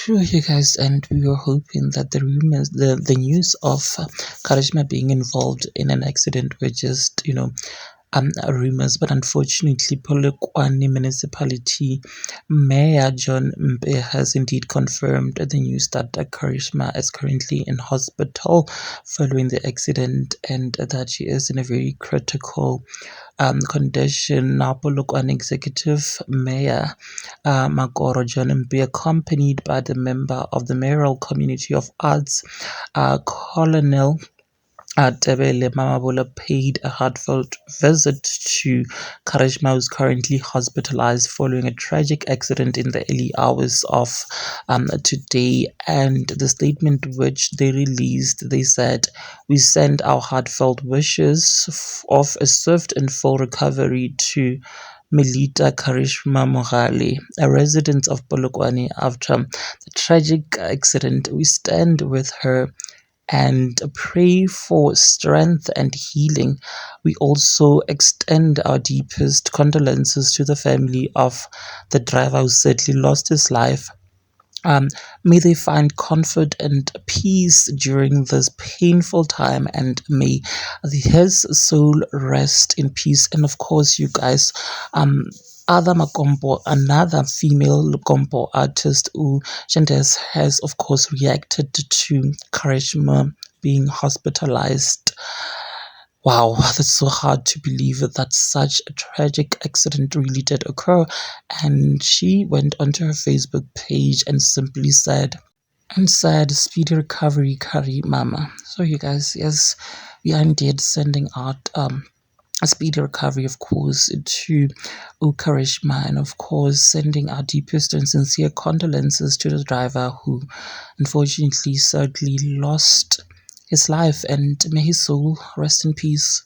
True, you guys, and we were hoping that the rumors, the news of Karishma being involved in an accident were just, rumors. But unfortunately, Polokwane Municipality Mayor John Mpe has indeed confirmed the news that Karishma is currently in hospital following the accident and that she is in a very critical condition. Now, Polokwane Executive Mayor Makoro John Mpe, accompanied by the member of the Mayoral Community of Arts, Colonel Tebele Mamabola, paid a heartfelt visit to Karishma, who is currently hospitalized following a tragic accident in the early hours of today. And the statement which they released, they said, "We send our heartfelt wishes of a swift and full recovery to Melita Karishma Mogale, a resident of Polokwane, after the tragic accident. We stand with her and pray for strength and healing. We also extend our deepest condolences to the family of the driver who sadly lost his life. um, May they find comfort and peace during this painful time, and may his soul rest in peace." And of course, you guys, other Makompo, another female Makompo artist, who Shandes, has of course reacted to Karishma being hospitalized. Wow, that's so hard to believe that such a tragic accident really did occur. And she went onto her Facebook page and simply said, "Speedy recovery, Kari Mama." So you guys, yes, we are indeed sending out a speedy recovery, of course, to Karishma, and of course sending our deepest and sincere condolences to the driver who unfortunately sadly lost his life, and may his soul rest in peace.